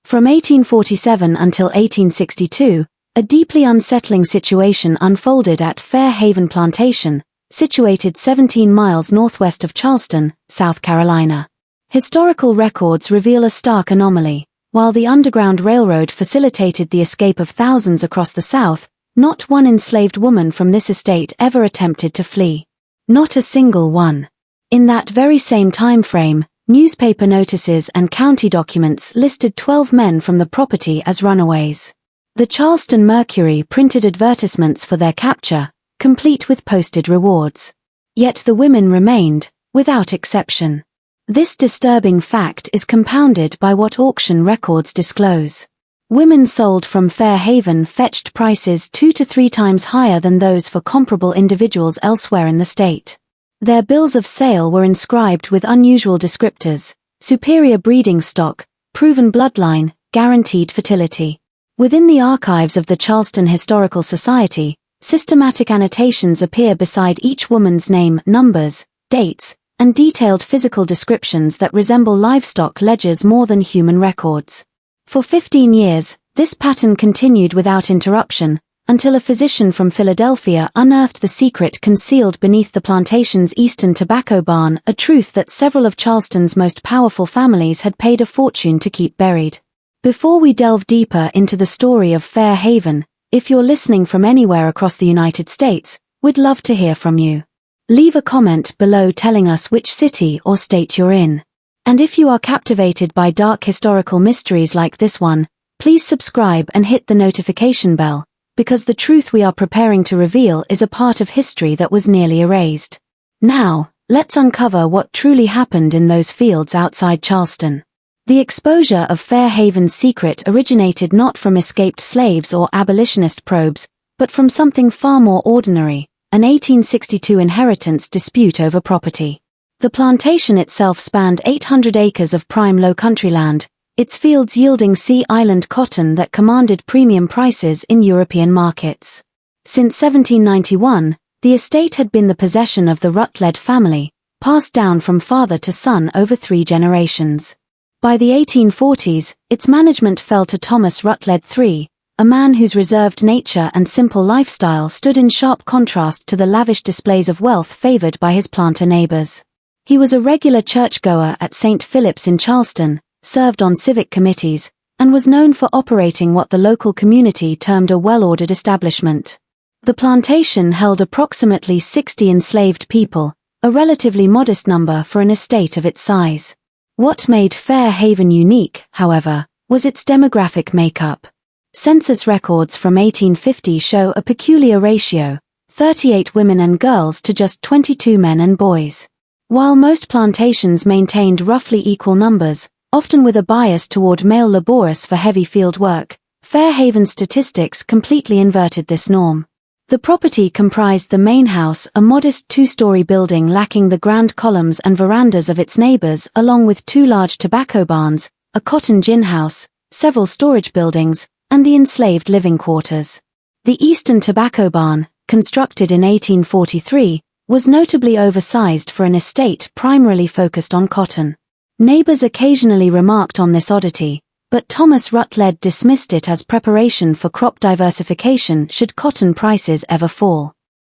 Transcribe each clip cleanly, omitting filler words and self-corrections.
From 1847 until 1862, a deeply unsettling situation unfolded at Fair Haven Plantation, situated 17 miles northwest of Charleston, South Carolina. Historical records reveal a stark anomaly. While the Underground Railroad facilitated the escape of thousands across the South, not one enslaved woman from this estate ever attempted to flee. Not a single one. In that very same time frame, newspaper notices and county documents listed 12 men from the property as runaways. The Charleston Mercury printed advertisements for their capture, complete with posted rewards. Yet the women remained, without exception. This disturbing fact is compounded by what auction records disclose. Women sold from Fair Haven fetched prices 2 to 3 times higher than those for comparable individuals elsewhere in the state. Their bills of sale were inscribed with unusual descriptors: superior breeding stock, proven bloodline, guaranteed fertility. Within the archives of the Charleston Historical Society, systematic annotations appear beside each woman's name, numbers, dates, and detailed physical descriptions that resemble livestock ledgers more than human records. For 15 years, this pattern continued without interruption, until a physician from Philadelphia unearthed the secret concealed beneath the plantation's eastern tobacco barn, a truth that several of Charleston's most powerful families had paid a fortune to keep buried. Before we delve deeper into the story of Fair Haven, if you're listening from anywhere across the United States, we'd love to hear from you. Leave a comment below telling us which city or state you're in. And if you are captivated by dark historical mysteries like this one, please subscribe and hit the notification bell, because the truth we are preparing to reveal is a part of history that was nearly erased. Now, let's uncover what truly happened in those fields outside Charleston. The exposure of Fair Haven's secret originated not from escaped slaves or abolitionist probes, but from something far more ordinary: an 1862 inheritance dispute over property. The plantation itself spanned 800 acres of prime low-country land, its fields yielding Sea Island cotton that commanded premium prices in European markets. Since 1791, the estate had been the possession of the Rutledge family, passed down from father to son over 3 generations. By the 1840s, its management fell to Thomas Rutledge III, a man whose reserved nature and simple lifestyle stood in sharp contrast to the lavish displays of wealth favored by his planter neighbors. He was a regular churchgoer at St. Philip's in Charleston, served on civic committees, and was known for operating what the local community termed a well-ordered establishment. The plantation held approximately 60 enslaved people, a relatively modest number for an estate of its size. What made Fair Haven unique, however, was its demographic makeup. Census records from 1850 show a peculiar ratio: 38 women and girls to just 22 men and boys. While most plantations maintained roughly equal numbers, often with a bias toward male laborers for heavy field work, Fair Haven's statistics completely inverted this norm. The property comprised the main house, a modest 2-story building lacking the grand columns and verandas of its neighbors, along with 2 large tobacco barns, a cotton gin house, several storage buildings, and the enslaved living quarters. The eastern tobacco barn, constructed in 1843, was notably oversized for an estate primarily focused on cotton. Neighbors occasionally remarked on this oddity, but Thomas Rutledge dismissed it as preparation for crop diversification should cotton prices ever fall.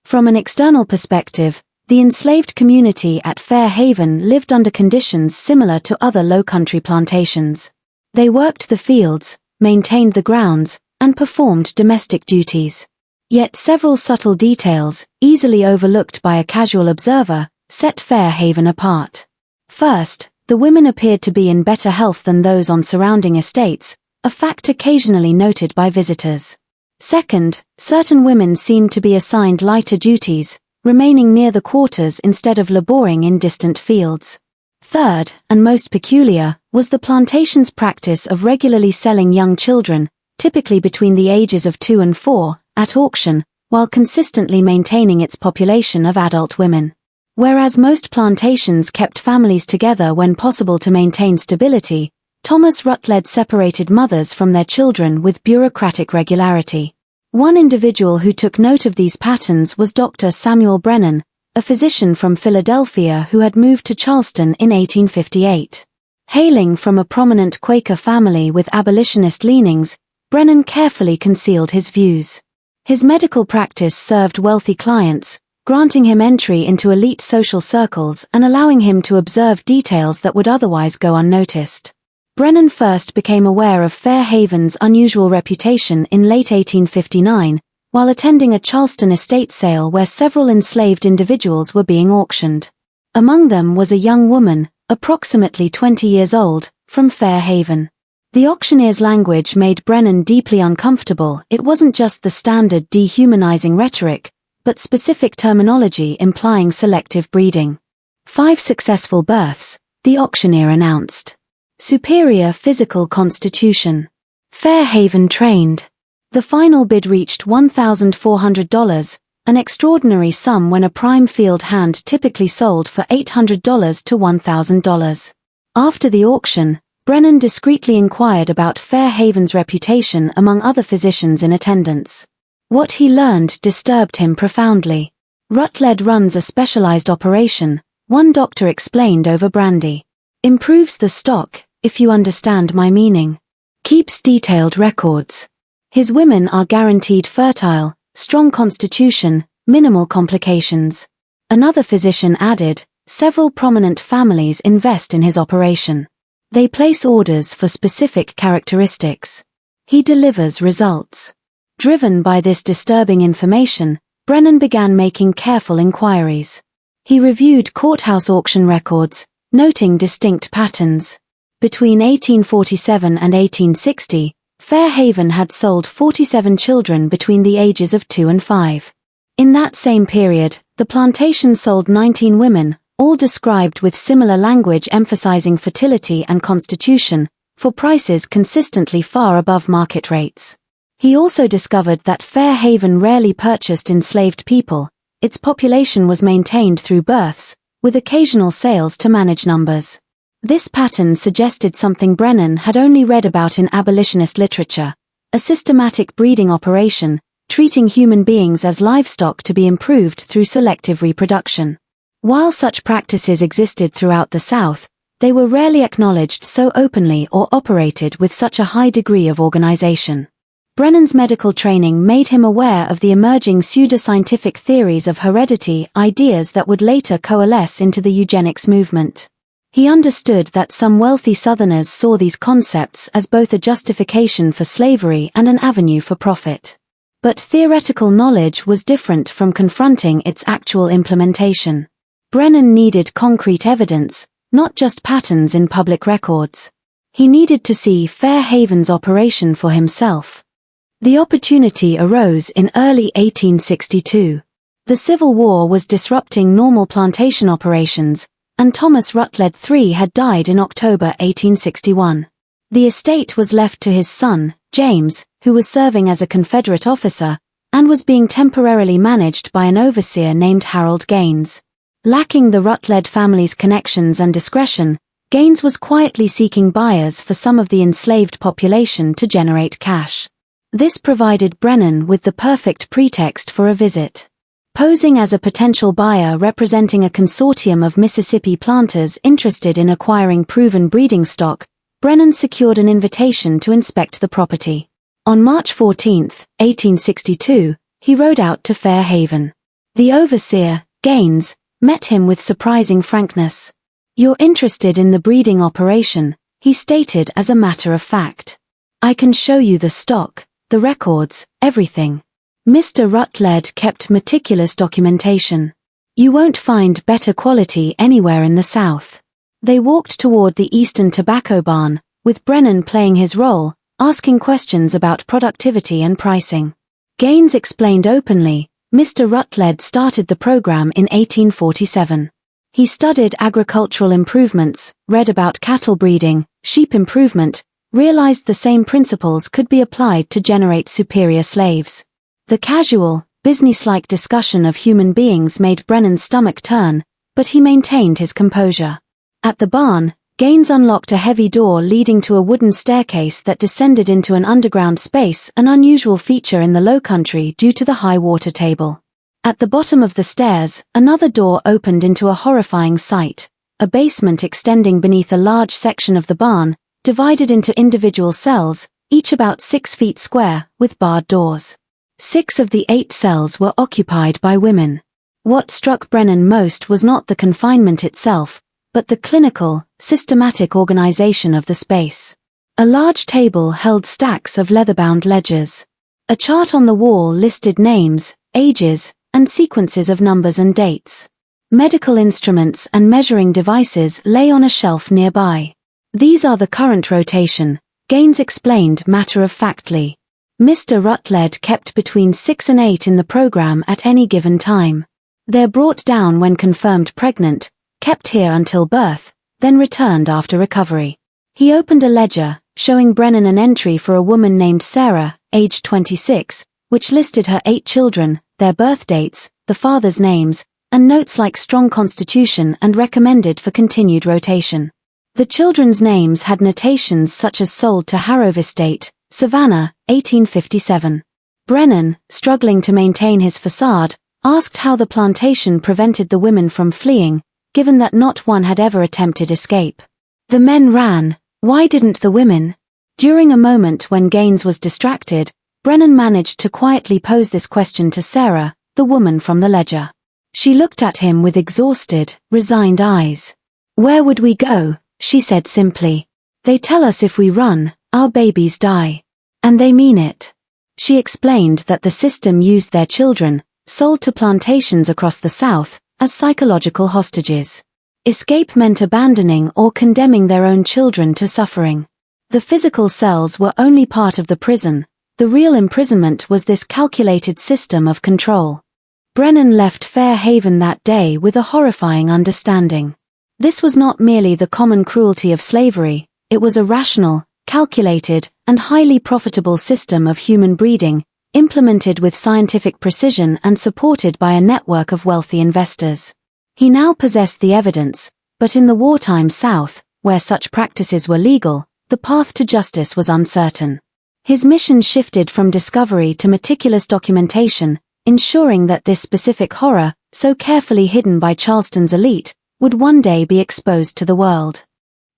From an external perspective, the enslaved community at Fair Haven lived under conditions similar to other low-country plantations. They worked the fields, maintained the grounds, and performed domestic duties. Yet several subtle details, easily overlooked by a casual observer, set Fair Haven apart. First, the women appeared to be in better health than those on surrounding estates, a fact occasionally noted by visitors. Second, certain women seemed to be assigned lighter duties, remaining near the quarters instead of laboring in distant fields. Third, and most peculiar, was the plantation's practice of regularly selling young children, typically between the ages of 2 and 4, at auction, while consistently maintaining its population of adult women. Whereas most plantations kept families together when possible to maintain stability, Thomas Rutledge separated mothers from their children with bureaucratic regularity. One individual who took note of these patterns was Dr. Samuel Brennan, a physician from Philadelphia who had moved to Charleston in 1858. Hailing from a prominent Quaker family with abolitionist leanings, Brennan carefully concealed his views. His medical practice served wealthy clients, granting him entry into elite social circles and allowing him to observe details that would otherwise go unnoticed. Brennan first became aware of Fair Haven's unusual reputation in late 1859, while attending a Charleston estate sale where several enslaved individuals were being auctioned. Among them was a young woman, approximately 20 years old, from Fair Haven. The auctioneer's language made Brennan deeply uncomfortable. It wasn't just the standard dehumanizing rhetoric, but specific terminology implying selective breeding. 5 successful births, the auctioneer announced. Superior physical constitution. Fair Haven trained. The final bid reached $1,400, an extraordinary sum when a prime field hand typically sold for $800 to $1,000. After the auction, Brennan discreetly inquired about Fair Haven's reputation among other physicians in attendance. What he learned disturbed him profoundly. Rutledge runs a specialized operation, one doctor explained over brandy. Improves the stock, if you understand my meaning. Keeps detailed records. His women are guaranteed fertile, strong constitution, minimal complications. Another physician added, several prominent families invest in his operation. They place orders for specific characteristics. He delivers results. Driven by this disturbing information, Brennan began making careful inquiries. He reviewed courthouse auction records, noting distinct patterns. Between 1847 and 1860, Fair Haven had sold 47 children between the ages of 2 and 5. In that same period, the plantation sold 19 women, all described with similar language emphasizing fertility and constitution, for prices consistently far above market rates. He also discovered that Fair Haven rarely purchased enslaved people. Its population was maintained through births, with occasional sales to manage numbers. This pattern suggested something Brennan had only read about in abolitionist literature, a systematic breeding operation, treating human beings as livestock to be improved through selective reproduction. While such practices existed throughout the South, they were rarely acknowledged so openly or operated with such a high degree of organization. Brennan's medical training made him aware of the emerging pseudoscientific theories of heredity, ideas that would later coalesce into the eugenics movement. He understood that some wealthy Southerners saw these concepts as both a justification for slavery and an avenue for profit. But theoretical knowledge was different from confronting its actual implementation. Brennan needed concrete evidence, not just patterns in public records. He needed to see Fair Haven's operation for himself. The opportunity arose in early 1862. The Civil War was disrupting normal plantation operations, and Thomas Rutledge III had died in October 1861. The estate was left to his son, James, who was serving as a Confederate officer, and was being temporarily managed by an overseer named Harold Gaines. Lacking the Rutledge family's connections and discretion, Gaines was quietly seeking buyers for some of the enslaved population to generate cash. This provided Brennan with the perfect pretext for a visit. Posing as a potential buyer representing a consortium of Mississippi planters interested in acquiring proven breeding stock, Brennan secured an invitation to inspect the property. On March 14, 1862, he rode out to Fair Haven. The overseer, Gaines, met him with surprising frankness. "You're interested in the breeding operation," he stated as a matter of fact. "I can show you the stock, the records, everything." Mr. Rutledge kept meticulous documentation. "You won't find better quality anywhere in the South." They walked toward the Eastern Tobacco Barn, with Brennan playing his role, asking questions about productivity and pricing. Gaines explained openly, Mr. Rutledge started the program in 1847. He studied agricultural improvements, read about cattle breeding, sheep improvement, realized the same principles could be applied to generate superior slaves. The casual, businesslike discussion of human beings made Brennan's stomach turn, but he maintained his composure. At the barn, Gaines unlocked a heavy door leading to a wooden staircase that descended into an underground space, an unusual feature in the Low Country due to the high water table. At the bottom of the stairs, another door opened into a horrifying sight, a basement extending beneath a large section of the barn, divided into individual cells, each about 6 feet square, with barred doors. 6 of the 8 cells were occupied by women. What struck Brennan most was not the confinement itself, but the clinical, systematic organization of the space. A large table held stacks of leather-bound ledgers. A chart on the wall listed names, ages, and sequences of numbers and dates. Medical instruments and measuring devices lay on a shelf nearby. "These are the current rotation," Gaines explained matter-of-factly. Mr. Rutledge kept between 6 and 8 in the program at any given time. They're brought down when confirmed pregnant, kept here until birth, then returned after recovery. He opened a ledger, showing Brennan an entry for a woman named Sarah, aged 26, which listed her 8 children, their birth dates, the father's names, and notes like strong constitution and recommended for continued rotation. The children's names had notations such as sold to Harrow Estate, Savannah, 1857. Brennan, struggling to maintain his facade, asked how the plantation prevented the women from fleeing, given that not one had ever attempted escape. "The men ran, why didn't the women?" During a moment when Gaines was distracted, Brennan managed to quietly pose this question to Sarah, the woman from the ledger. She looked at him with exhausted, resigned eyes. "Where would we go?" she said simply. "They tell us if we run, our babies die. And they mean it." She explained that the system used their children, sold to plantations across the South, as psychological hostages. Escape meant abandoning or condemning their own children to suffering. The physical cells were only part of the prison. The real imprisonment was this calculated system of control. Brennan left Fair Haven that day with a horrifying understanding. This was not merely the common cruelty of slavery, it was a rational, calculated, and highly profitable system of human breeding, implemented with scientific precision and supported by a network of wealthy investors. He now possessed the evidence, but in the wartime South, where such practices were legal, the path to justice was uncertain. His mission shifted from discovery to meticulous documentation, ensuring that this specific horror, so carefully hidden by Charleston's elite, would one day be exposed to the world.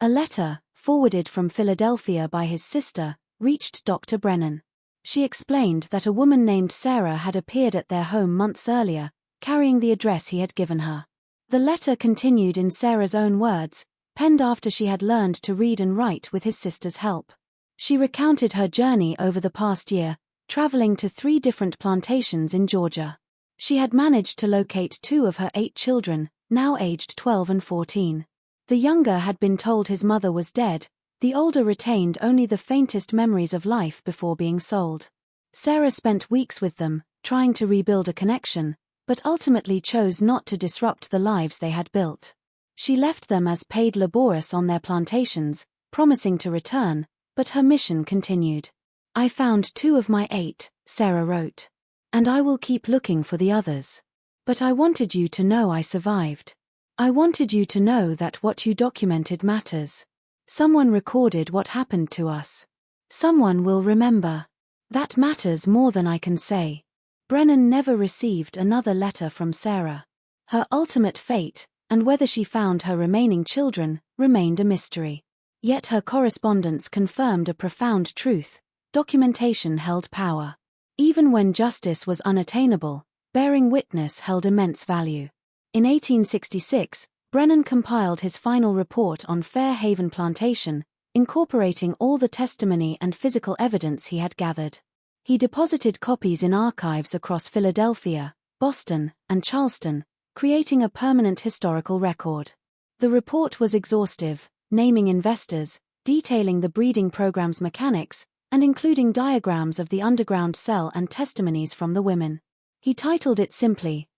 A letter, forwarded from Philadelphia by his sister, reached Dr. Brennan. She explained that a woman named Sarah had appeared at their home months earlier, carrying the address he had given her. The letter continued in Sarah's own words, penned after she had learned to read and write with his sister's help. She recounted her journey over the past year, traveling to 3 different plantations in Georgia. She had managed to locate 2 of her 8 children, now aged 12 and 14. The younger had been told his mother was dead, the older retained only the faintest memories of life before being sold. Sarah spent weeks with them, trying to rebuild a connection, but ultimately chose not to disrupt the lives they had built. She left them as paid laborers on their plantations, promising to return, but her mission continued. "I found 2 of my 8, Sarah wrote. And I will keep looking for the others. But I wanted you to know I survived. I wanted you to know that what you documented matters. Someone recorded what happened to us. Someone will remember. That matters more than I can say." Brennan never received another letter from Sarah. Her ultimate fate, and whether she found her remaining children, remained a mystery. Yet her correspondence confirmed a profound truth: documentation held power. Even when justice was unattainable, bearing witness held immense value. In 1866, Brennan compiled his final report on Fair Haven Plantation, incorporating all the testimony and physical evidence he had gathered. He deposited copies in archives across Philadelphia, Boston, and Charleston, creating a permanent historical record. The report was exhaustive, naming investors, detailing the breeding program's mechanics, and including diagrams of the underground cell and testimonies from the women. He titled it simply,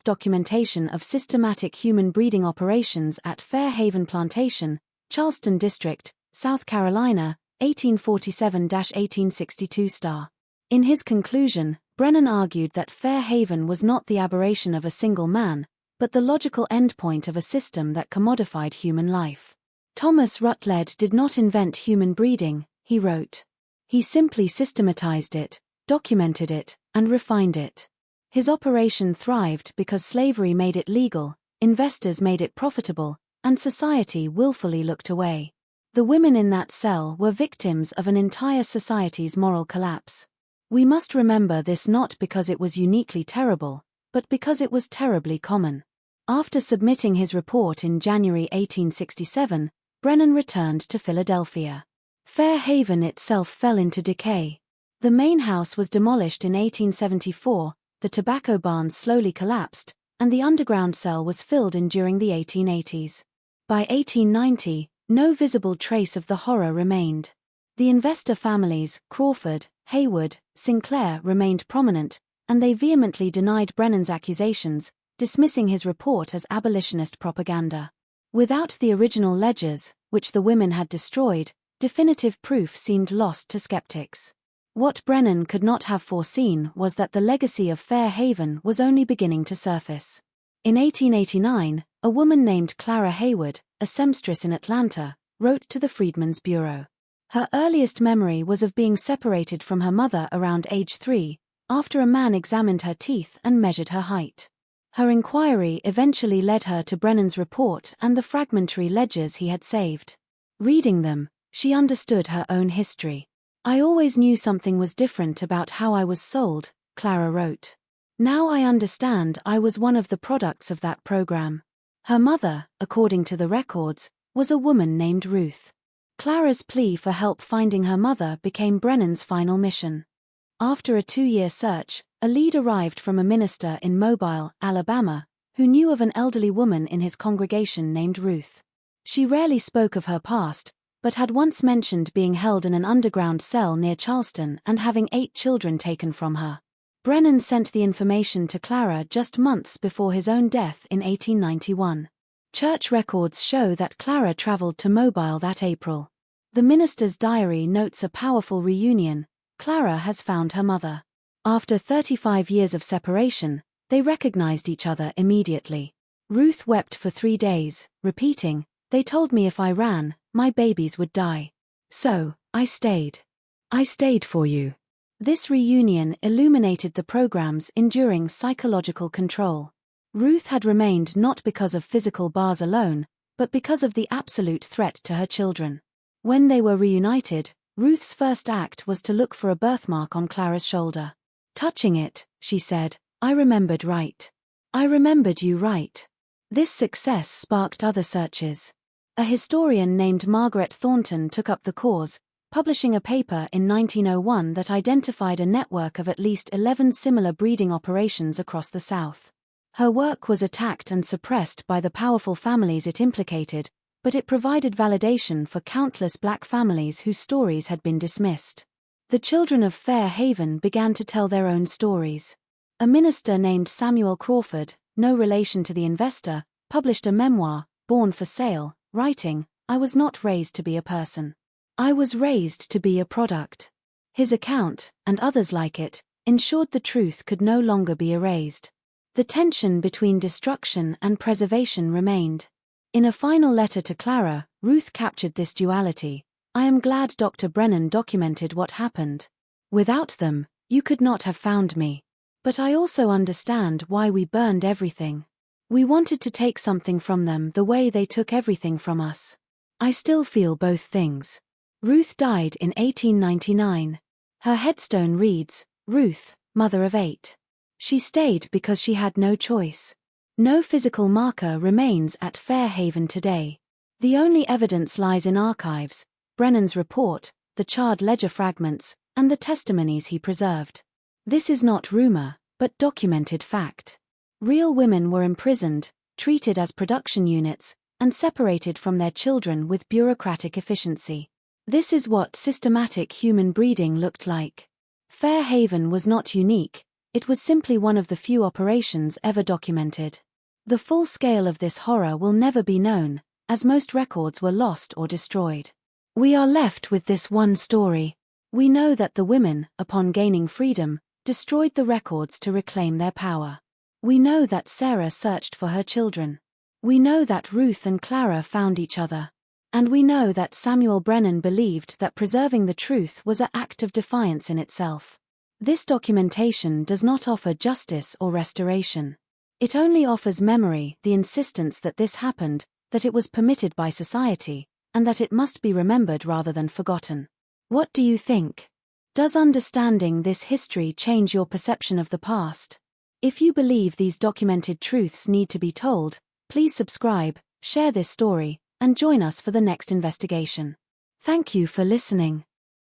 Documentation of Systematic Human Breeding Operations at Fair Haven Plantation, Charleston District, South Carolina, 1847-1862 In his conclusion, Brennan argued that Fair Haven was not the aberration of a single man, but the logical endpoint of a system that commodified human life. Thomas Rutledge did not invent human breeding, he wrote. He simply systematized it, documented it, and refined it. His operation thrived because slavery made it legal, investors made it profitable, and society willfully looked away. The women in that cell were victims of an entire society's moral collapse. We must remember this not because it was uniquely terrible, but because it was terribly common. After submitting his report in January 1867, Brennan returned to Philadelphia. Fair Haven itself fell into decay. The main house was demolished in 1874, the tobacco barns slowly collapsed, and the underground cell was filled in during the 1880s. By 1890, no visible trace of the horror remained. The investor families, Crawford, Haywood, Sinclair, remained prominent, and they vehemently denied Brennan's accusations, dismissing his report as abolitionist propaganda. Without the original ledgers, which the women had destroyed, definitive proof seemed lost to skeptics. What Brennan could not have foreseen was that the legacy of Fair Haven was only beginning to surface. In 1889, a woman named Clara Haywood, a seamstress in Atlanta, wrote to the Freedmen's Bureau. Her earliest memory was of being separated from her mother around age 3, after a man examined her teeth and measured her height. Her inquiry eventually led her to Brennan's report and the fragmentary ledgers he had saved. Reading them, she understood her own history. "I always knew something was different about how I was sold," Clara wrote. "Now I understand I was one of the products of that program." Her mother, according to the records, was a woman named Ruth. Clara's plea for help finding her mother became Brennan's final mission. After a 2-year search, a lead arrived from a minister in Mobile, Alabama, who knew of an elderly woman in his congregation named Ruth. She rarely spoke of her past, but had once mentioned being held in an underground cell near Charleston and having 8 children taken from her. Brennan sent the information to Clara just months before his own death in 1891. Church records show that Clara traveled to Mobile that April. The minister's diary notes a powerful reunion. Clara has found her mother. After 35 years of separation, they recognized each other immediately. Ruth wept for 3 days, repeating, "They told me if I ran, my babies would die. So, I stayed. I stayed for you." This reunion illuminated the program's enduring psychological control. Ruth had remained not because of physical bars alone, but because of the absolute threat to her children. When they were reunited, Ruth's first act was to look for a birthmark on Clara's shoulder. "Touching it," she said, "I remembered right. I remembered you right." This success sparked other searches. A historian named Margaret Thornton took up the cause, publishing a paper in 1901 that identified a network of at least 11 similar breeding operations across the South. Her work was attacked and suppressed by the powerful families it implicated, but it provided validation for countless black families whose stories had been dismissed. The children of Fair Haven began to tell their own stories. A minister named Samuel Crawford, no relation to the investor, published a memoir, Born for Sale, writing, "I was not raised to be a person. I was raised to be a product." His account, and others like it, ensured the truth could no longer be erased. The tension between destruction and preservation remained. In a final letter to Clara, Ruth captured this duality. "I am glad Dr. Brennan documented what happened. Without them, you could not have found me. But I also understand why we burned everything. We wanted to take something from them the way they took everything from us. I still feel both things." Ruth died in 1899. Her headstone reads, "Ruth, mother of 8. She stayed because she had no choice." No physical marker remains at Fair Haven today. The only evidence lies in archives, Brennan's report, the charred ledger fragments, and the testimonies he preserved. This is not rumor, but documented fact. Real women were imprisoned, treated as production units, and separated from their children with bureaucratic efficiency. This is what systematic human breeding looked like. Fair Haven was not unique. It was simply one of the few operations ever documented. The full scale of this horror will never be known, as most records were lost or destroyed. We are left with this one story. We know that the women, upon gaining freedom, destroyed the records to reclaim their power. We know that Sarah searched for her children. We know that Ruth and Clara found each other. And we know that Samuel Brennan believed that preserving the truth was an act of defiance in itself. This documentation does not offer justice or restoration. It only offers memory, the insistence that this happened, that it was permitted by society, and that it must be remembered rather than forgotten. What do you think? Does understanding this history change your perception of the past? If you believe these documented truths need to be told, please subscribe, share this story, and join us for the next investigation. Thank you for listening.